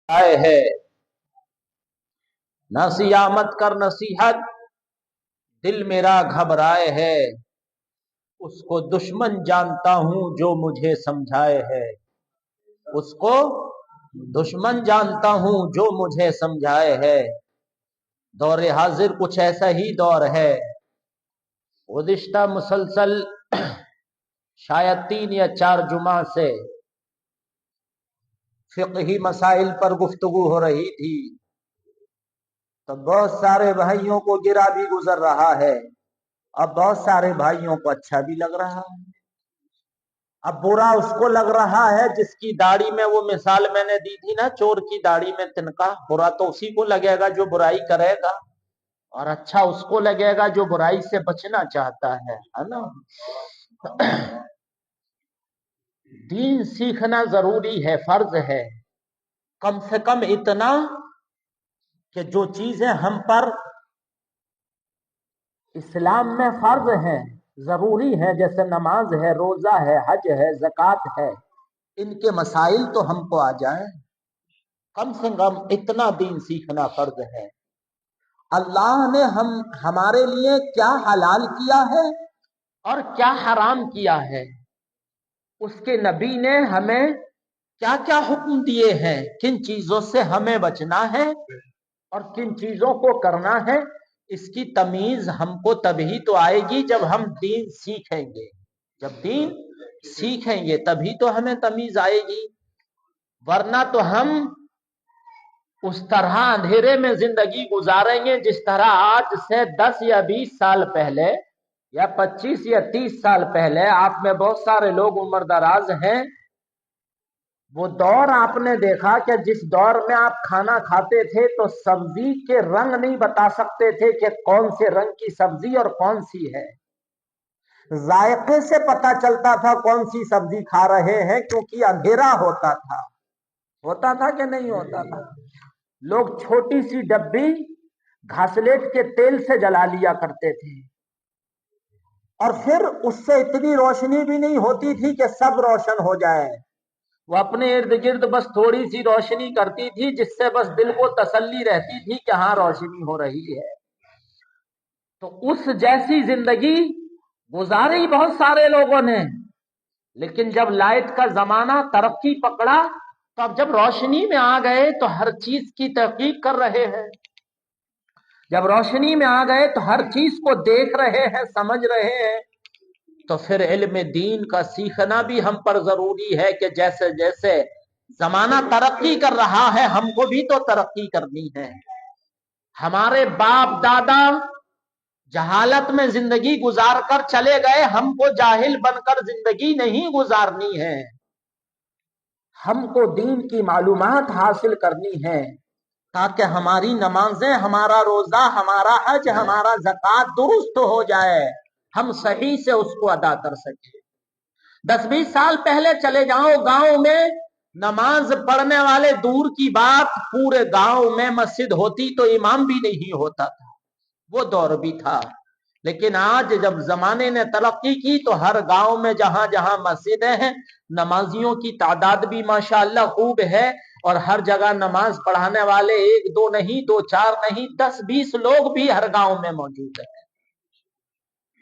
آئے ہے نصیحت کر نصیحت دل میرا گھبرائے ہے، اس کو دشمن جانتا ہوں جو مجھے سمجھائے ہے، اس کو دشمن جانتا ہوں جو مجھے سمجھائے ہے۔ دور حاضر کچھ ایسا ہی دور ہے۔ گزشتہ مسلسل شاید 3 یا 4 جمعہ سے فقہی مسائل پر گفتگو ہو رہی تھی، تو بہت سارے بھائیوں کو گرا بھی گزر رہا ہے، اب بہت سارے بھائیوں کو اچھا بھی لگ رہا ہے۔ اب برا اس کو لگ رہا ہے جس کی داڑھی میں، وہ مثال میں نے دی تھی نا، چور کی داڑھی میں تنکا، برا تو اسی کو لگے گا جو برائی کرے گا، اور اچھا اس کو لگے گا جو برائی سے بچنا چاہتا ہے نا۔ دین سیکھنا ضروری ہے، فرض ہے، کم سے کم اتنا کہ جو چیزیں ہم پر اسلام میں فرض ہیں، ضروری ہے، جیسے نماز ہے، روزہ ہے، حج ہے، زکوٰۃ ہے، ان کے مسائل تو ہم کو آ جائیں، کم سے کم اتنا دین سیکھنا فرض ہے۔ اللہ نے ہمارے لیے کیا حلال کیا ہے اور کیا حرام کیا ہے، اس کے نبی نے ہمیں کیا کیا حکم دیے ہیں، کن چیزوں سے ہمیں بچنا ہے اور کن چیزوں کو کرنا ہے، اس کی تمیز ہم کو تبھی تو آئے گی جب ہم دین سیکھیں گے۔ جب دین سیکھیں گے تبھی تو ہمیں تمیز آئے گی، ورنہ تو ہم اس طرح اندھیرے میں زندگی گزاریں گے جس طرح آج سے 10 یا 20 سال پہلے یا 25 یا 30 سال پہلے، آپ میں بہت سارے لوگ عمر دراز ہیں، وہ دور آپ نے دیکھا کہ جس دور میں آپ کھانا کھاتے تھے تو سبزی کے رنگ نہیں بتا سکتے تھے کہ کون سے رنگ کی سبزی اور کون سی ہے، ذائقے سے پتا چلتا تھا کون سی سبزی کھا رہے ہیں، کیونکہ اندھیرا ہوتا تھا کہ نہیں ہوتا تھا؟ لوگ چھوٹی سی ڈبی گھاسلیٹ کے تیل سے جلا لیا کرتے تھے، اور پھر اس سے اتنی روشنی بھی نہیں ہوتی تھی کہ سب روشن ہو جائے، وہ اپنے ارد گرد بس تھوڑی سی روشنی کرتی تھی جس سے بس دل کو تسلی رہتی تھی کہ ہاں روشنی ہو رہی ہے۔ تو اس جیسی زندگی گزاری بہت سارے لوگوں نے، لیکن جب لائٹ کا زمانہ ترقی پکڑا تو اب جب روشنی میں آ گئے تو ہر چیز کی تحقیق کر رہے ہیں، جب روشنی میں آ گئے تو ہر چیز کو دیکھ رہے ہیں، سمجھ رہے ہیں، تو پھر علم دین کا سیکھنا بھی ہم پر ضروری ہے کہ جیسے جیسے زمانہ ترقی کر رہا ہے ہم کو بھی تو ترقی کرنی ہے۔ ہمارے باپ دادا جہالت میں زندگی گزار کر چلے گئے، ہم کو جاہل بن کر زندگی نہیں گزارنی ہے، ہم کو دین کی معلومات حاصل کرنی ہے تاکہ ہماری نمازیں، ہمارا روزہ، ہمارا حج، ہمارا زکوٰۃ درست ہو جائے، ہم صحیح سے اس کو ادا کر سکیں۔ 10-20 سال پہلے چلے جاؤ گاؤں میں، نماز پڑھنے والے دور کی بات، پورے گاؤں میں مسجد ہوتی تو امام بھی نہیں ہوتا تھا، وہ دور بھی تھا۔ لیکن آج جب زمانے نے ترقی کی تو ہر گاؤں میں جہاں جہاں مسجدیں ہیں، نمازیوں کی تعداد بھی ماشاءاللہ خوب ہے، اور ہر جگہ نماز پڑھانے والے 1 2 نہیں، 2 4 نہیں، 10 20 لوگ بھی ہر گاؤں میں موجود ہیں۔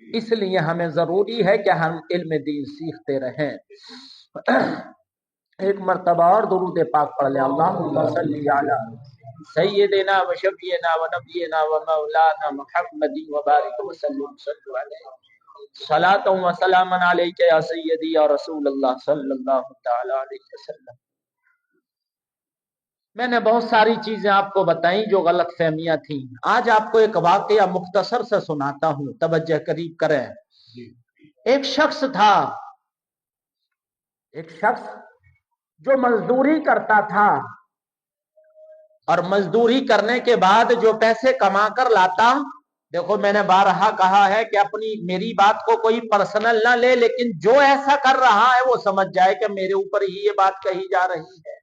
اس لیے ہمیں ضروری ہے کہ ہم علم دین سیکھتے رہیں۔ ایک مرتبہ اور درود پاک پڑھ لیں، اللہم صلی علی سیدنا و شفیعنا و نبینا و مولانا محمد و بارک وسلم صلی علیہ صلاۃ و سلام علیک یا سیدی یا رسول اللہ صلی اللہ تعالی علیہ وسلم۔ میں نے بہت ساری چیزیں آپ کو بتائیں جو غلط فہمیاں تھیں، آج آپ کو ایک واقعہ مختصر سے سناتا ہوں، توجہ قریب کریں۔ ایک شخص تھا، ایک شخص جو مزدوری کرتا تھا، اور مزدوری کرنے کے بعد جو پیسے کما کر لاتا، دیکھو میں نے بارہا کہا ہے کہ میری بات کو کوئی پرسنل نہ لے، لیکن جو ایسا کر رہا ہے وہ سمجھ جائے کہ میرے اوپر ہی یہ بات کہی جا رہی ہے،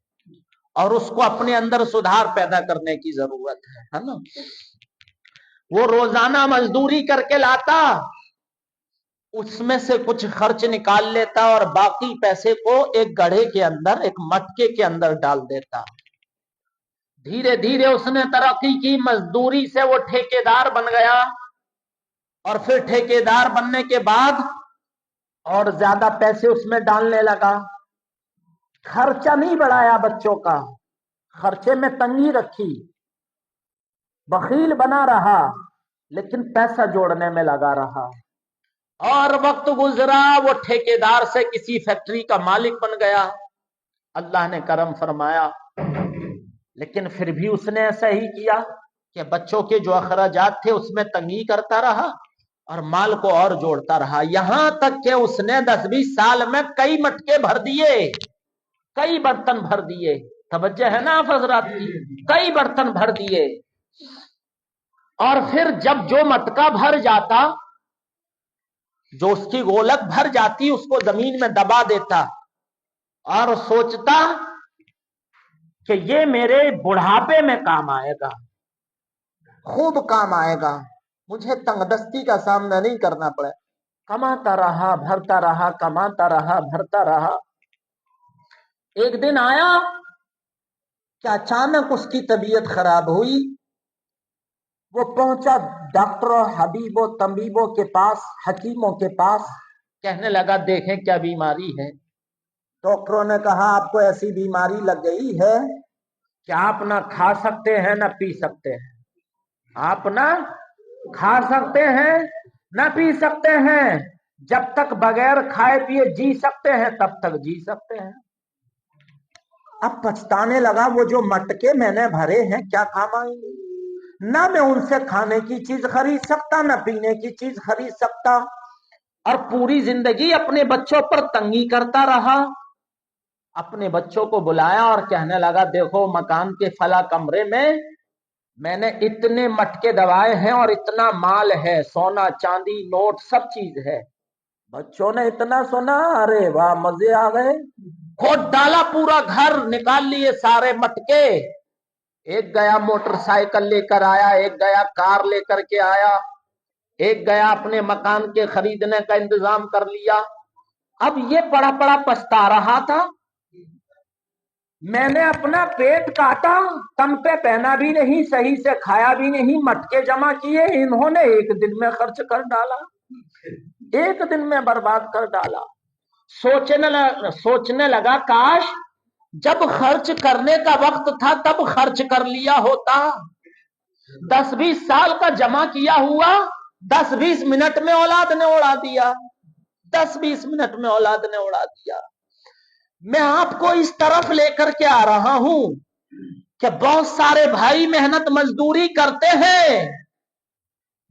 اور اس کو اپنے اندر سدھار پیدا کرنے کی ضرورت ہے نا۔ وہ روزانہ مزدوری کر کے لاتا، اس میں سے کچھ خرچ نکال لیتا اور باقی پیسے کو ایک گڑھے کے اندر، ایک مٹکے کے اندر ڈال دیتا، धीरे धीरे उसने तरक्की की, मजदूरी से वो ठेकेदार बन गया, और फिर ठेकेदार बनने के बाद और ज्यादा पैसे उसमें डालने लगा। खर्चा नहीं बढ़ाया बच्चों का, खर्चे में तंगी रखी, बखील बना रहा, लेकिन पैसा जोड़ने में लगा रहा। और वक्त गुजरा, वो ठेकेदार से किसी फैक्ट्री का मालिक बन गया, अल्लाह ने करम फरमाया। लेकिन फिर भी उसने ऐसा ही किया कि बच्चों के जो अखराजात थे उसमें तंगी करता रहा और माल को और जोड़ता रहा, यहां तक कि उसने 10-20 साल में कई मटके भर दिए, कई बर्तन भर दिए। तवज्जो है ना आप हजरात की? कई बर्तन भर दिए। और फिर जब जो मटका भर जाता, जो उसकी गोलक भर जाती, उसको जमीन में दबा देता और सोचता कि ये मेरे बुढ़ापे में काम आएगा, खूब काम आएगा, मुझे तंगदस्ती का सामना नहीं करना पड़े। कमाता रहा, भरता रहा, कमाता रहा, भरता रहा। एक दिन आया कि अचानक उसकी तबीयत खराब हुई। वो पहुंचा डॉक्टरों, हबीबों, तबीबों के पास, हकीमों के पास, कहने लगा देखें क्या बीमारी है। डॉक्टरों ने कहा आपको ऐसी बीमारी लग गई है कि आप ना खा सकते हैं ना पी सकते हैं, आप ना खा सकते हैं ना पी सकते हैं, जब तक बगैर खाए पिए जी सकते हैं तब तक जी सकते हैं। अब पछताने लगा, वो जो मटके मैंने भरे हैं क्या काम आएंगे, ना मैं उनसे खाने की चीज खरीद सकता, ना पीने की चीज खरीद सकता, और पूरी जिंदगी अपने बच्चों पर तंगी करता रहा। अपने बच्चों को बुलाया और कहने लगा देखो मकान के फला कमरे में मैंने इतने मटके दबाए हैं और इतना माल है, सोना चांदी नोट सब चीज है। बच्चों ने इतना सुना, अरे वाह मजे आ गए, खोद डाला पूरा घर, निकाल लिए सारे मटके। एक गया मोटरसाइकिल लेकर आया, एक गया कार लेकर के आया, एक गया अपने मकान के खरीदने का इंतजाम कर लिया। अब ये पड़ा पड़ा पछता रहा था, मैंने अपना पेट काटा, तन पे पहना भी नहीं, सही से खाया भी नहीं, मटके जमा किए, इन्होंने एक दिन में खर्च कर डाला, एक दिन में बर्बाद कर डाला। सोचने लगा काश जब खर्च करने का वक्त था तब खर्च कर लिया होता। 10-20 साल का जमा किया हुआ 10-20 मिनट में औलाद ने उड़ा दिया, 10-20 मिनट में औलाद ने उड़ा दिया। मैं आपको इस तरफ लेकर के आ रहा हूं कि बहुत सारे भाई मेहनत मजदूरी करते हैं,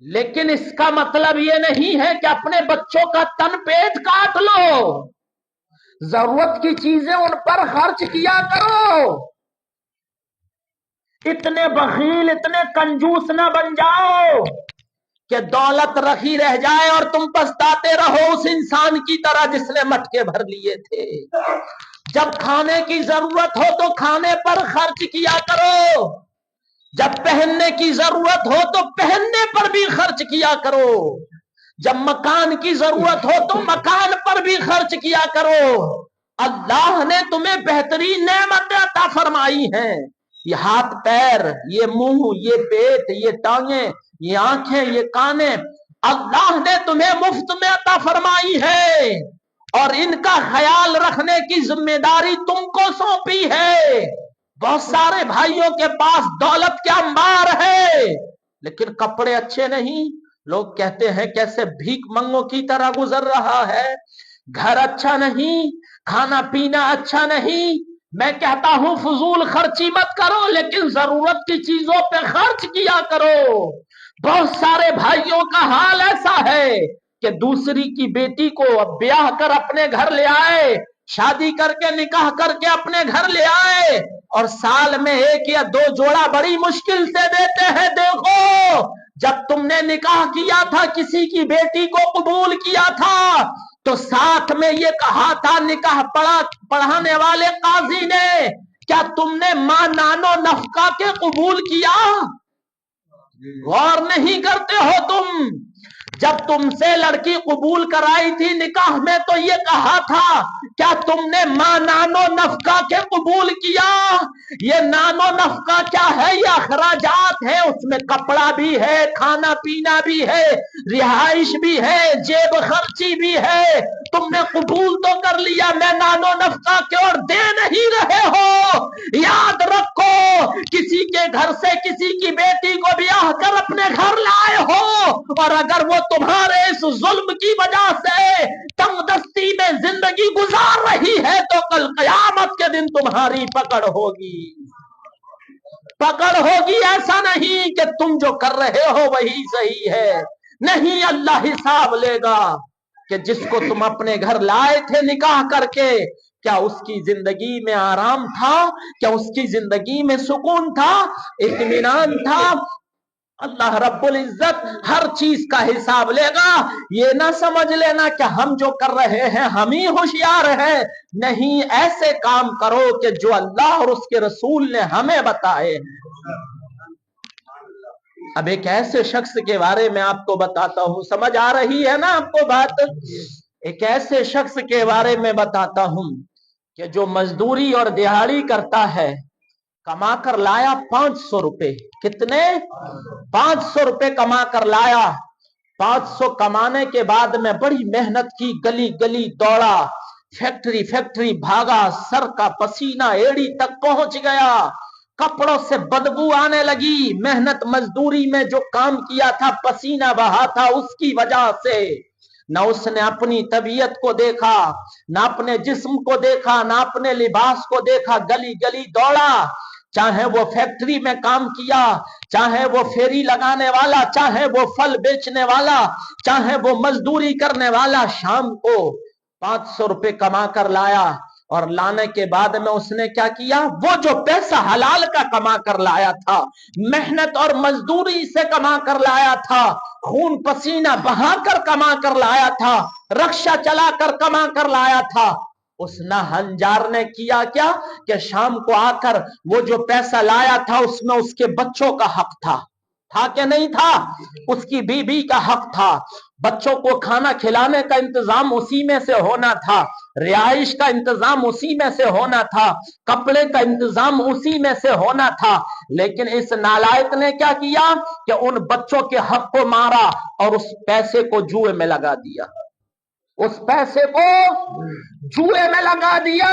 लेकिन इसका मतलब ये नहीं है कि अपने बच्चों का तन पेट काट लो। जरूरत की चीजें उन पर खर्च किया करो। इतने बखील, इतने कंजूस ना बन जाओ कि दौलत रखी रह जाए और तुम पछताते रहो उस इंसान की तरह जिसने मटके भर लिए थे। जब खाने की जरूरत हो तो खाने पर खर्च किया करो, जब पहनने की जरूरत हो तो पहनने पर भी खर्च किया करो, जब मकान की जरूरत हो तो मकान पर भी खर्च किया करो। अल्लाह ने तुम्हें बेहतरीन नेमतें अता फरमाई हैं, ये हाथ पैर, ये मुंह, ये पेट, ये टांगे, ये आंखें, ये काने, अल्लाह ने तुम्हें मुफ्त में अता फरमाई है और इनका ख्याल रखने की जिम्मेदारी तुमको सौंपी है। बहुत सारे भाइयों के पास दौलत के अंबार है लेकिन कपड़े अच्छे नहीं, लोग कहते हैं कैसे भीख मंगों की तरह गुजर रहा है, घर अच्छा नहीं, खाना पीना अच्छा नहीं। मैं कहता हूं फजूल खर्ची मत करो, लेकिन जरूरत की चीजों पे खर्च किया करो। बहुत सारे भाइयों का हाल ऐसा है कि दूसरी की बेटी को अब ब्याह कर अपने घर ले आए, शादी करके निकाह करके अपने घर ले आए और साल में 1 या 2 जोड़ा बड़ी मुश्किल से देते हैं। देखो जब तुमने निकाह किया था, किसी की बेटी को कबूल किया था, तो साथ में ये कहा था निकाह पढ़ाने वाले काजी ने, क्या तुमने मां नानो नफका के कबूल किया? गौर नहीं करते हो तुम। जब तुमसे लड़की कबूल कराई थी निकाह में तो ये कहा था क्या तुमने मां नानो नफका के कबूल किया? ये नानो नफका क्या है? ये अखराजात है, उसमें कपड़ा भी है, खाना पीना भी है, रिहाइश भी है, जेब खर्ची भी है। तुमने कबूल तो कर लिया, मैं नानो नफका के और दे नहीं रहे हो। याद रखो, किसी के घर से किसी की बेटी को ब्याह कर अपने घर लाए हो, और अगर वो तुम्हारे इस जुल्म की वजह से तंगदस्ती में जिंदगी गुजार रही है तो कल कयामत के दिन तुम्हारी पकड़ होगी। पकड़ होगी, ऐसा नहीं कि तुम जो कर रहे हो वही सही है। नहीं, अल्लाह हिसाब लेगा कि जिसको तुम अपने घर लाए थे निकाह करके, क्या उसकी जिंदगी में आराम था? क्या उसकी जिंदगी में सुकून था, इत्मीनान था? अल्लाह रब्बुल इज्जत हर चीज का हिसाब लेगा। ये ना समझ लेना कि हम जो कर रहे हैं हम ही होशियार हैं। नहीं, ऐसे काम करो कि जो अल्लाह और उसके रसूल ने हमें बताए। अब एक ऐसे शख्स के बारे में आपको बताता हूं, समझ आ रही है ना आपको बात? एक ऐसे शख्स के बारे में बताता हूं कि जो मजदूरी और दिहाड़ी करता है, कमा कर लाया 500 रुपए। कितने? 500 रुपए कमा कर लाया। 500 कमाने के बाद में बड़ी मेहनत की, गली गली दौड़ा, फैक्ट्री फैक्ट्री भागा, सर का पसीना एड़ी तक पहुंच गया, कपड़ों से बदबू आने लगी। मेहनत मजदूरी में जो काम किया था, पसीना बहा था, उसकी वजह से न उसने अपनी तबीयत को देखा, न अपने जिस्म को देखा, न अपने लिबास को देखा। गली गली दौड़ा, चाहे वो फैक्ट्री में काम किया, चाहे वो फेरी लगाने वाला, चाहे वो फल बेचने वाला, चाहे वो मजदूरी करने वाला। शाम को 500 रुपए कमा कर लाया, और लाने के बाद में उसने क्या किया? वो जो पैसा हलाल का कमा कर लाया था, मेहनत और मजदूरी से कमा कर लाया था, खून पसीना बहाकर कमा कर लाया था, रक्षा चलाकर कमा कर लाया था, उस नाहंजार ने किया क्या कि शाम को आकर वो जो पैसा लाया था उसमें उसके बच्चों का हक था कि नहीं था? उसकी बीबी का हक था, बच्चों को खाना खिलाने का इंतजाम उसी में से होना था, रिहाइश का इंतजाम उसी में से होना था, कपड़े का इंतजाम उसी में से होना था। लेकिन इस नालायक ने क्या किया कि उन बच्चों के हक को मारा और उस पैसे को जुए में लगा दिया। उस पैसे को जुए में लगा दिया।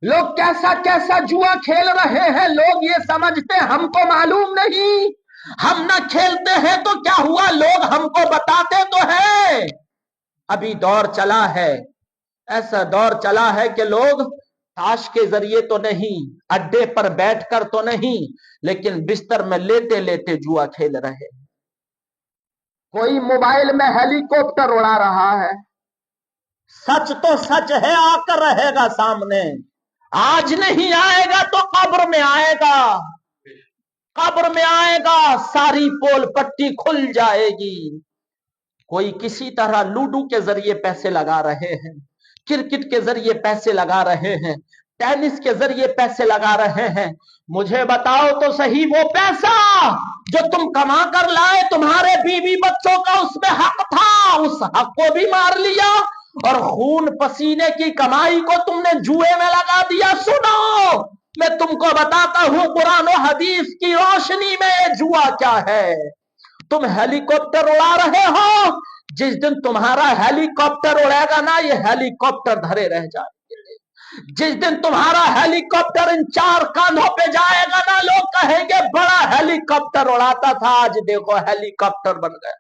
लोग कैसा कैसा जुआ खेल रहे हैं, लोग ये समझते हमको मालूम नहीं। हम ना खेलते हैं तो क्या हुआ, लोग हमको बताते तो है। अभी दौर चला है, ऐसा दौर चला है कि लोग ताश के जरिए तो नहीं, अड्डे पर बैठकर तो नहीं, लेकिन बिस्तर में लेटे लेटे जुआ खेल रहे। कोई मोबाइल में हेलीकॉप्टर उड़ा रहा है। सच तो सच है, आकर रहेगा सामने। आज नहीं आएगा तो कब्र में आएगा, कब्र में आएगा, सारी पोल पट्टी खुल जाएगी। कोई किसी तरह लूडो के जरिए पैसे लगा रहे हैं, क्रिकेट के जरिए पैसे लगा रहे हैं, टेनिस के जरिए पैसे लगा रहे हैं। मुझे बताओ तो सही, वो पैसा जो तुम कमा कर लाए, तुम्हारे बीवी बच्चों का उसमें हक था, उस हक को भी मार लिया और खून पसीने की कमाई को तुमने जुए में लगा दिया। सुनो, मैं तुमको बताता हूं कुरान और हदीस की रोशनी में जुआ क्या है। तुम हेलीकॉप्टर उड़ा रहे हो, जिस दिन तुम्हारा हेलीकॉप्टर उड़ेगा ना, ये हेलीकॉप्टर धरे रह जाएंगे। जिस दिन तुम्हारा हेलीकॉप्टर इन 4 कांधों पे जाएगा ना, लोग कहेंगे बड़ा हेलीकॉप्टर उड़ाता था, आज देखो हेलीकॉप्टर बन गया।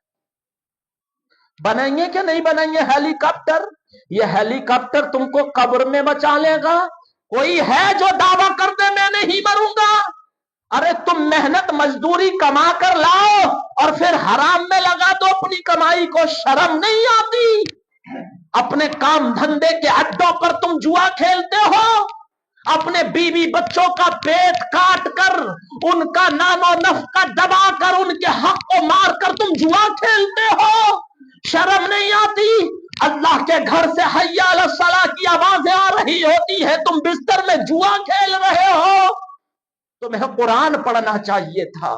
बनेंगे कि नहीं बनेंगे हेलीकॉप्टर? ये हेलीकॉप्टर तुमको कब्र में बचा लेगा। कोई है जो दावा कर दे मैं नहीं मरूंगा? अरे तुम मेहनत मजदूरी कमा कर लाओ और फिर हराम में लगा दो अपनी कमाई को, शर्म नहीं आती? अपने काम धंधे के अड्डों पर तुम जुआ खेलते हो, अपने बीवी बच्चों का पेट काट कर, उनका नामो नफका दबा कर, उनके हक को मार कर तुम जुआ खेलते हो, शर्म नहीं आती? अल्लाह के घर से हय्या अला सलाह की आवाजें आ रही होती है, तुम बिस्तर में जुआ खेल रहे हो। तुम्हें कुरान पढ़ना चाहिए था,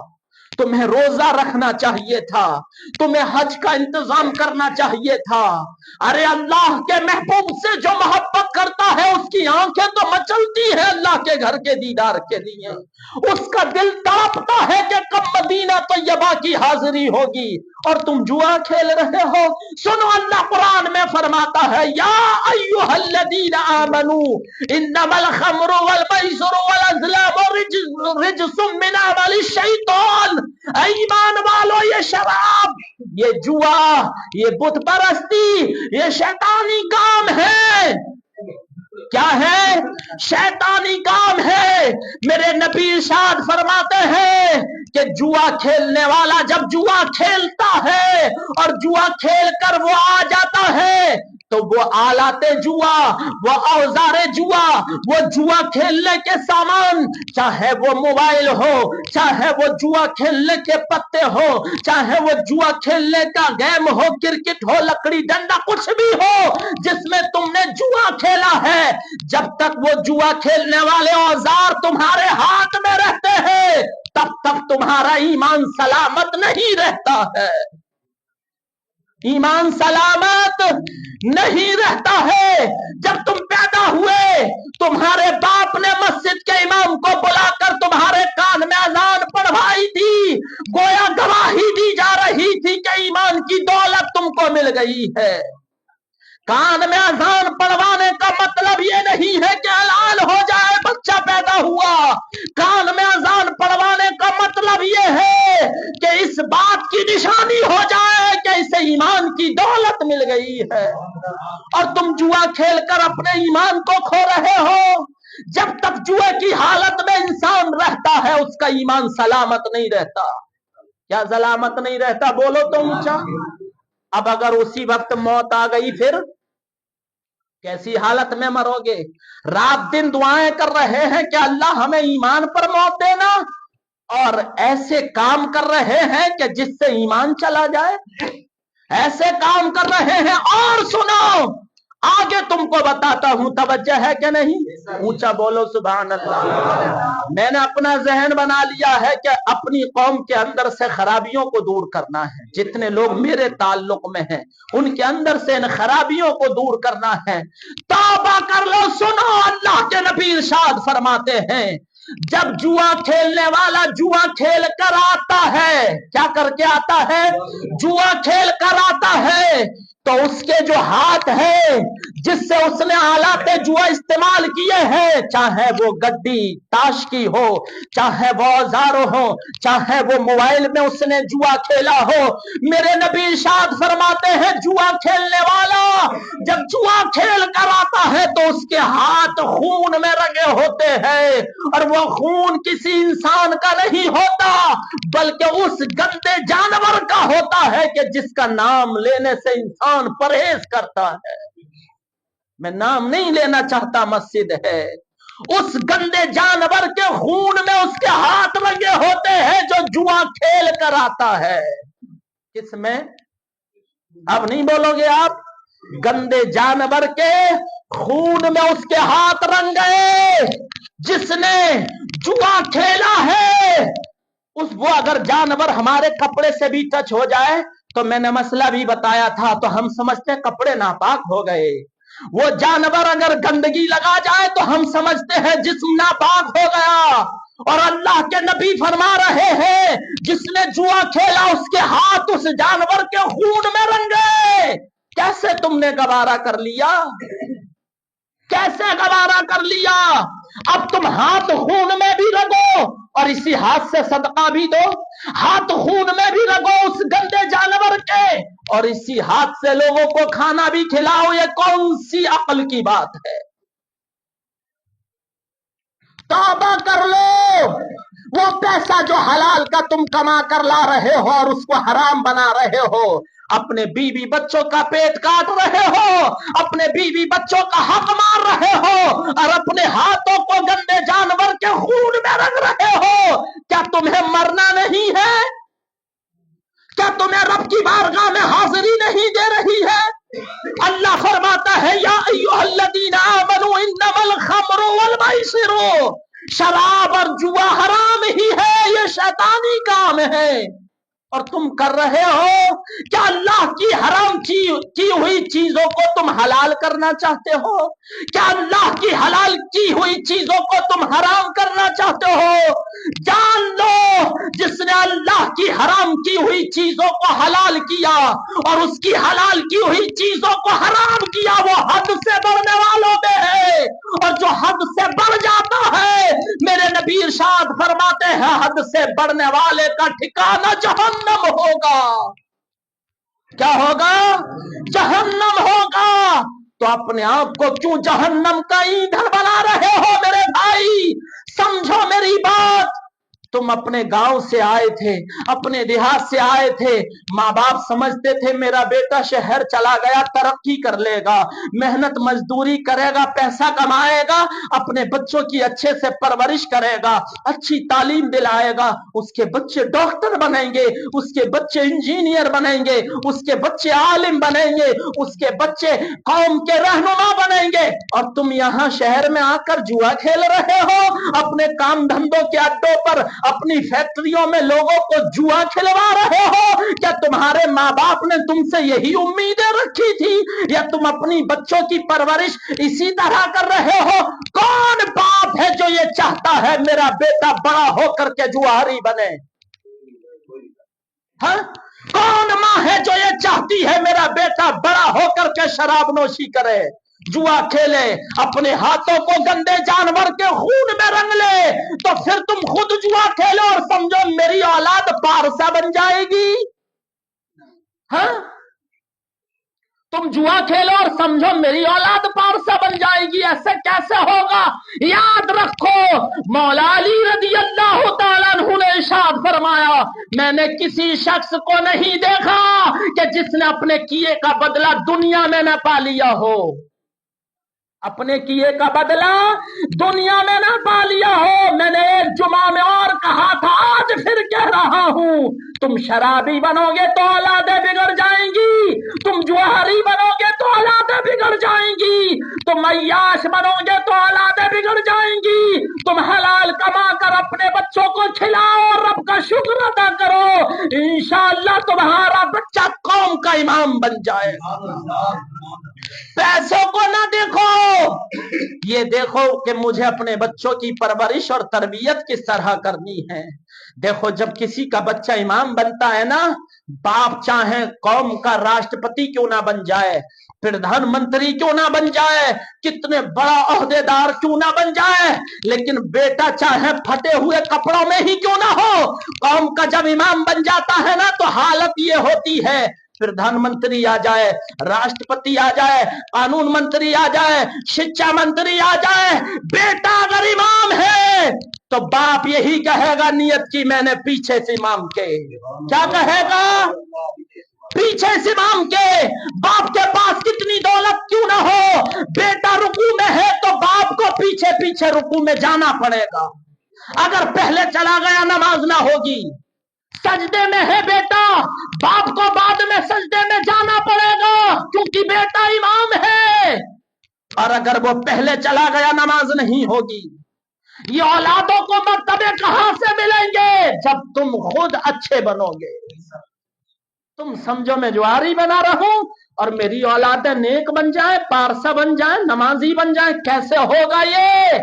تمہیں روزہ رکھنا چاہیے تھا, تمہیں حج کا انتظام کرنا چاہیے تھا. ارے اللہ کے محبوب سے جو محبت کرتا ہے اس کی آنکھیں تو مچلتی ہے اللہ کے گھر کے دیدار کے لیے, اس کا دل تڑپتا ہے کہ کب مدینہ طیبہ کی حاضری ہوگی, اور تم جوا کھیل رہے ہو. سنو اللہ قرآن میں فرماتا ہے یا ایھا الذین آمنوا انما الخمر والمیسر والازلام رجس من عمل الشیطان. ایمان والو یہ شراب, یہ جوا, یہ بت پرستی, یہ شیطانی کام ہے. کیا ہے؟ شیطانی کام ہے. میرے نبی ارشاد فرماتے ہیں کہ جوا کھیلنے والا جب جوا کھیلتا ہے اور جوا کھیل کر وہ آ جاتا ہے تو وہ آلات جوا, وہ اوزار جوا, وہ جوا کھیلنے کے سامان, چاہے وہ موبائل ہو, چاہے وہ جوا کھیلنے کے پتے ہو, چاہے وہ جوا کھیلنے کا گیم ہو, کرکٹ ہو, لکڑی ڈنڈا, کچھ بھی ہو جس میں تم نے جوا کھیلا ہے, جب تک وہ جوا کھیلنے والے اوزار تمہارے ہاتھ میں رہتے ہیں تب تک تمہارا ایمان سلامت نہیں رہتا ہے. ایمان سلامت نہیں رہتا ہے. جب تم پیدا ہوئے تمہارے باپ نے مسجد کے امام کو بلا کر تمہارے کان میں اذان پڑھوائی تھی, گویا گواہی دی جا رہی تھی کہ ایمان کی دولت تم کو مل گئی ہے. کان میں اذان پڑھوانے کا مطلب یہ نہیں ہے کہ حلال ہو جائے بچہ پیدا ہوا. کان میں اذان پڑھوانے کا مطلب یہ ہے کہ اس بات کی نشانی ہو جائے کہ اسے ایمان کی دولت مل گئی ہے. اور تم جوا کھیل کر اپنے ایمان کو کھو رہے ہو. جب تک جوئے کی حالت میں انسان رہتا ہے اس کا ایمان سلامت نہیں رہتا. کیا سلامت نہیں رہتا؟ بولو تو اونچا. اب اگر اسی وقت موت آ گئی پھر کیسی حالت میں مرو گے؟ رات دن دعائیں کر رہے ہیں کہ اللہ ہمیں ایمان پر موت دینا, اور ایسے کام کر رہے ہیں کہ جس سے ایمان چلا جائے. ایسے کام کر رہے ہیں. اور سنو آگے تم کو بتاتا ہوں, توجہ ہے کہ نہیں؟ اونچا بولو سبحان اللہ. میں نے اپنا ذہن بنا لیا ہے کہ اپنی قوم کے اندر سے خرابیوں کو دور کرنا ہے. جتنے لوگ میرے تعلق میں ہیں ان کے اندر سے ان خرابیوں کو دور کرنا ہے. توبہ کر لو. سنو اللہ کے نبی ارشاد فرماتے ہیں جب جوا کھیلنے والا جوا کھیل کر آتا ہے, کیا کر کے آتا ہے؟ جوا کھیل کر آتا ہے تو اس کے جو ہاتھ ہے جس سے اس نے آلات جوا استعمال کیے ہیں, چاہے وہ گڈی تاش کی ہو, چاہے وہ اوزار ہو, چاہے وہ موبائل میں اس نے جوا کھیلا ہو, میرے نبی ارشاد فرماتے ہیں جوا کھیلنے والا جب جوا کھیل کر آتا ہے تو اس کے ہاتھ خون میں رنگے ہوتے ہیں, اور وہ خون کسی انسان کا نہیں ہوتا بلکہ اس گندے جانور کا ہوتا ہے کہ جس کا نام لینے سے انسان پرہیز کرتا ہے. میں نام نہیں لینا چاہتا, مسجد ہے. اس گندے جانور کے خون میں اس کے ہاتھ رنگے ہوتے ہیں جو جوا کھیل کر آتا ہے. کس میں؟ اب نہیں بولو گے آپ. گندے جانور کے خون میں اس کے ہاتھ رنگ گئے جس نے جوا کھیلا ہے. وہ اگر جانور ہمارے کپڑے سے بھی ٹچ ہو جائے تو میں نے مسئلہ بھی بتایا تھا تو ہم سمجھتے ہیں کپڑے ناپاک ہو گئے. وہ جانور اگر گندگی لگا جائے تو ہم سمجھتے ہیں جسم ناپاک ہو گیا. اور اللہ کے نبی فرما رہے ہیں جس نے جوا کھیلا اس کے ہاتھ اس جانور کے خون میں رنگے. کیسے تم نے گوارا کر لیا؟ کیسے گوارا کر لیا؟ اب تم ہاتھ خون میں بھی رگو اور اسی ہاتھ سے صدقہ بھی دو, ہاتھ خون میں بھی رگو اس گندے جانور کے اور اسی ہاتھ سے لوگوں کو کھانا بھی کھلاؤ. یہ کون سی عقل کی بات ہے؟ توبہ کر لو. وہ پیسہ جو حلال کا تم کما کر لا رہے ہو اور اس کو حرام بنا رہے ہو, اپنے بیوی بچوں کا پیٹ کاٹ رہے ہو, اپنے بیوی بچوں کا حق مار رہے ہو اور اپنے ہاتھوں کو گندے جانور کے خون میں رنگ رہے ہو. کیا تمہیں مرنا نہیں ہے؟ کیا تمہیں رب کی بارگاہ میں حاضری نہیں دے رہی ہے؟ اللہ فرماتا ہے یا ایھا الذین آمنوا انما الخمر والمیسر, شراب اور جوا حرام ہی ہے, یہ शैतानी काम है और तुम कर रहे हो। क्या अल्लाह की हराम की हुई चीजों को तुम हलाल करना चाहते हो? क्या अल्लाह की हलाल की हुई चीजों को तुम हराम करना चाहते हो? जान लो, जिसने अल्लाह की हराम की हुई चीजों को हलाल किया और उसकी हलाल की हुई चीजों को हराम किया, वो हद से बढ़ने वालों में है। और जो हद से बढ़ जाता है, मेरे नबी इरशाद फरमाते हैं, हद से बढ़ने वाले का ठिकाना जहन्नम होगा। क्या होगा? जहन्नम होगा। तो अपने आप को क्यों जहन्नम का ईंधन बना रहे हो मेरे भाई? समझो मेरी बात। तुम अपने गांव से आए थे, अपने देहात से आए थे, माँ बाप समझते थे मेरा बेटा शहर चला गया तरक्की कर लेगा, मेहनत मजदूरी करेगा, पैसा कमाएगा, अपने बच्चों की अच्छे से परवरिश करेगा, अच्छी तालीम दिलाएगा, उसके बच्चे डॉक्टर बनेंगे, उसके बच्चे इंजीनियर बनेंगे, उसके बच्चे आलिम बनेंगे, उसके बच्चे कौम के रहनुमा बनेंगे। और तुम यहाँ शहर में आकर जुआ खेल रहे हो, अपने काम धंधों के अड्डों पर, अपनी फैक्ट्रियों में लोगों को जुआ खिलवा रहे हो। क्या तुम्हारे माँ बाप ने तुमसे यही उम्मीदें रखी थी, या तुम अपनी बच्चों की परवरिश इसी तरह कर रहे हो? कौन बाप है जो ये चाहता है मेरा बेटा बड़ा होकर के जुआरी बने? हाँ? कौन माँ है जो ये चाहती है मेरा बेटा बड़ा होकर के शराब नोशी करे, जुआ खेले, अपने हाथों को गंदे जानवर के खून में रंग ले? तो फिर तुम खुद जुआ खेलो और समझो मेरी औलाद पारसा बन जाएगी। हाँ? तुम जुआ खेलो और समझो मेरी औलाद पारसा बन जाएगी। ऐसे कैसे होगा? याद रखो, मौला अली रज़ी अल्लाह तआला अन्हु ने इरशाद फरमाया, मैंने किसी शख्स को नहीं देखा कि जिसने अपने किए का बदला दुनिया में न पा लिया हो। अपने किए का बदला दुनिया में ना पा लिया हो। मैंने एक जुमा में और कहा था, आज फिर कह रहा हूं, तुम शराबी बनोगे तो औलादें बिगड़ जाएंगी, तुम जुआरी बनोगे तो औलादें बिगड़ जाएंगी, तुम अय्याश बनोगे तो औलादें बिगड़ जाएंगी। तुम हलाल कमा कर अपने बच्चों को खिलाओ, रब का शुक्र अदा करो, इंशाअल्लाह तुम्हारा बच्चा कौम का इमाम बन जाएगा। पैसों को ना देखो, ये देखो कि मुझे अपने बच्चों की परवरिश और तरबियत किस तरह करनी है। देखो, जब किसी का बच्चा इमाम बनता है ना, बाप चाहे कौम का राष्ट्रपति क्यों ना बन जाए, प्रधानमंत्री क्यों ना बन जाए, कितने बड़ा ओहदेदार क्यों ना बन जाए, लेकिन बेटा चाहे फटे हुए कपड़ों में ही क्यों ना हो, कौम का जब इमाम बन जाता है ना, तो हालत ये होती है, प्रधानमंत्री आ जाए, राष्ट्रपति आ जाए, कानून मंत्री आ जाए, शिक्षा मंत्री आ जाए, बेटा अगर इमाम है तो बाप यही कहेगा नियत की मैंने पीछे से इमाम के। क्या कहेगा? पीछे से इमाम के। बाप के पास कितनी दौलत क्यों ना हो, बेटा रुकू में है तो बाप को पीछे पीछे रुकू में जाना पड़ेगा। अगर पहले चला गया नमाज ना होगी। सजदे में है बेटा, बाप को बाद में सजदे में जाना पड़ेगा क्योंकि बेटा इमाम है। और अगर वो पहले चला गया नमाज नहीं होगी। ये औलादों को मर्तबे कहां से मिलेंगे? जब तुम खुद अच्छे बनोगे। तुम समझो मैं जुआरी बना रहा हूं और मेरी औलादें नेक बन जाए, पारसा बन जाए, नमाजी बन जाए, कैसे होगा ये?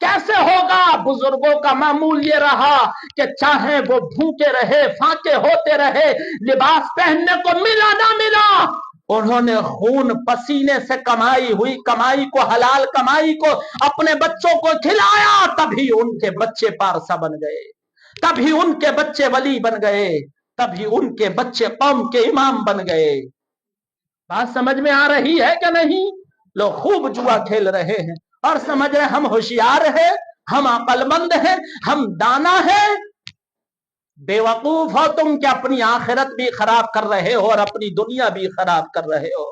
कैसे होगा? बुजुर्गों का मामूल ये रहा कि चाहे वो भूखे रहे, फाके होते रहे, लिबास पहनने को मिला ना मिला, उन्होंने खून पसीने से कमाई हुई कमाई को, हलाल कमाई को अपने बच्चों को खिलाया, तभी उनके बच्चे पारसा बन गए, तभी उनके बच्चे वली बन गए, तभी उनके बच्चे कौम के इमाम बन गए। बात समझ में आ रही है कि नहीं? लोग खूब जुआ खेल रहे हैं और समझ रहे हम होशियार हैं, हम अक्लमंद हैं, हम दाना हैं। बेवकूफ हो तुम कि अपनी आखिरत भी खराब कर रहे हो और अपनी दुनिया भी खराब कर रहे हो।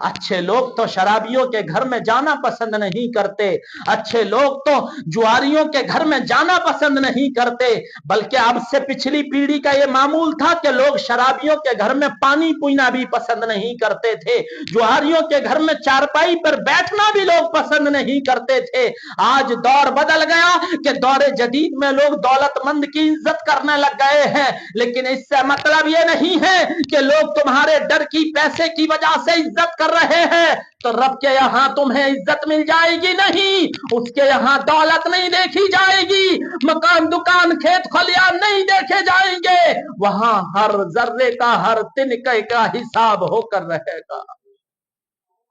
अच्छे लोग तो शराबियों के घर में जाना पसंद नहीं करते, अच्छे लोग तो जुआरियों के घर में जाना पसंद नहीं करते, बल्कि अब से पिछली पीढ़ी का ये मामूल था कि लोग शराबियों के घर में पानी पीना भी पसंद नहीं करते थे, जुआरियों के घर में चारपाई पर बैठना भी लोग पसंद नहीं करते थे। आज दौर बदल गया कि दौर जदीद में लोग दौलतमंद की इज्जत करने लग गए हैं, लेकिन इससे मतलब ये नहीं है कि लोग तुम्हारे डर की, पैसे की वजह से इज्जत कर रहे हैं तो रब के यहाँ तुम्हें इज्जत मिल जाएगी, नहीं, उसके यहाँ दौलत नहीं देखी जाएगी, मकान, दुकान, खेत खलियान नहीं देखे जाएंगे, वहां हर जर्रे का, हर तिनके का हिसाब होकर रहेगा।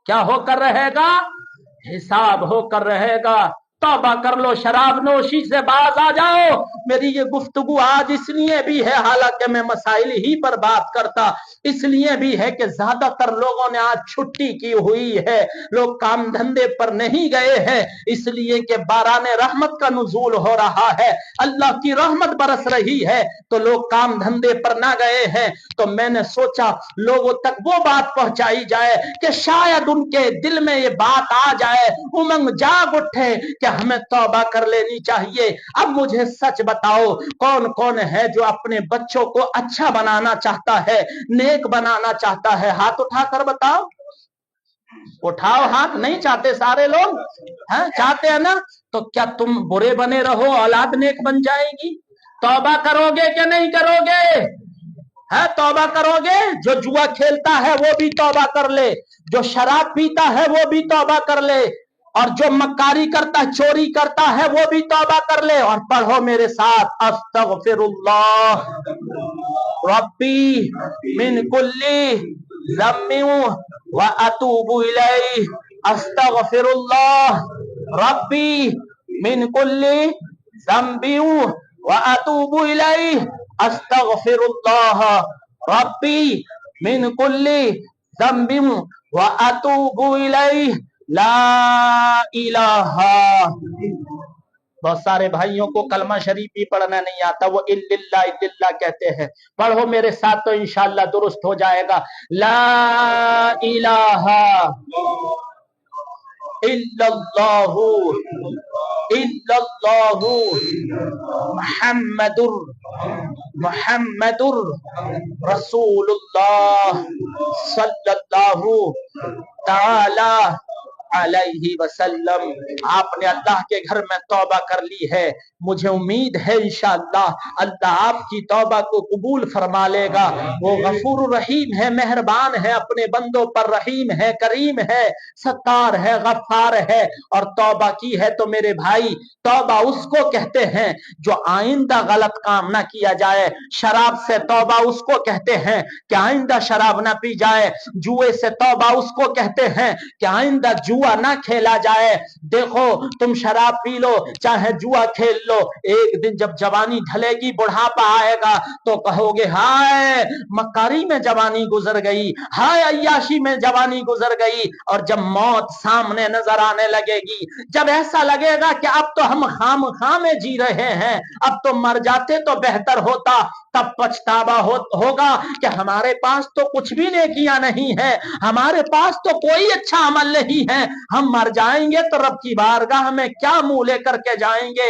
क्या होकर रहेगा? हिसाब होकर रहेगा। तौबा कर लो, शराब नोशी से बाज आ जाओ। मेरी ये गुफ्तगू आज इसलिए भी है, हालांकि मैं मसाइल ही पर बात करता, इसलिए भी है कि ज्यादातर लोगों ने आज छुट्टी की हुई है, लोग काम धंधे पर नहीं गए हैं, इसलिए कि बाराने रहमत का नुज़ूल हो रहा है, अल्लाह की रहमत बरस रही है, तो लोग काम धंधे पर ना गए हैं। तो मैंने सोचा लोगों तक वो बात पहुंचाई जाए कि शायद उनके दिल में ये बात आ जाए, उमंग जाग उठे कि हमें तौबा कर लेनी चाहिए। अब मुझे सच बताओ, कौन कौन है जो अपने बच्चों को अच्छा बनाना चाहता है, नेक बनाना चाहता है? हाथ उठाकर बताओ, उठाओ हाथ। नहीं चाहते सारे लोग? हैं, चाहते हैं ना? तो क्या तुम बुरे बने रहो, औलाद नेक बन जाएगी? तौबा करोगे क्या नहीं करोगे? है, तौबा करोगे? जो जुआ खेलता है वो भी तौबा कर ले, जो शराब पीता है वो भी तौबा कर ले, और जो मक्कारी करता है, चोरी करता है, वो भी तौबा कर ले। और पढ़ो मेरे साथ, अस्तगफिरुल्लाह रब्बी मिन कुल्ली ज़म्बिन व अतूबु इलैहि, अस्तगफिरुल्लाह रब्बी मिन कुल्ली ज़म्बिन व अतूबु इलैहि, अस्तगफिरुल्लाह रब्बी मिन कुल्ली ज़म्बिन व अतूबु इलैहि, ला इलाहा। बहुत सारे भाइयों को कलमा शरीफ भी पढ़ना नहीं आता, वो इल्लिल्लाह इल्लिल्लाह कहते हैं। पढ़ो मेरे साथ तो इंशाअल्लाह दुरुस्त हो जाएगा। ला इलाहा इल्लल्लाहु इल्लल्लाहु मुहम्मदुर रसूलुल्लाह सल्लल्लाहु ताला अलैहि वसल्लम। आपने अल्लाह के घर में तौबा कर ली है, मुझे उम्मीद है इंशाअल्लाह अल्लाह आपकी तौबा को कबूल फरमा लेगा। वो गफूर रहीम है, मेहरबान है, अपने बंदों पर रहीम है, करीम है, सत्तार है, गफ्फार है। और तौबा की है तो मेरे भाई, तौबा उसको कहते हैं जो आइंदा गलत काम ना किया जाए। शराब से तौबा उसको कहते हैं कि आइंदा शराब ना पी जाए। जुए से तौबा उसको कहते हैं कि आइंदा जुआ ना खेला जाए। देखो, तुम शराब पी लो, चाहे जुआ खेल लो, एक दिन जब जवानी ढलेगी, बुढ़ापा आएगा, तो कहोगे हाय मक्कारी में जवानी गुजर गई, हाय अय्याशी में जवानी गुजर गई। और जब मौत सामने नजर आने लगेगी, जब ऐसा लगेगा कि अब तो हम खाम में जी रहे हैं, अब तो मर जाते तो बेहतर होता, तब पछतावा होगा कि हमारे पास तो कुछ भी नेकियां नहीं है, हमारे पास तो कोई अच्छा अमल नहीं है, हम मर जाएंगे तो रब की बारगाह में क्या मुंह लेकर के जाएंगे।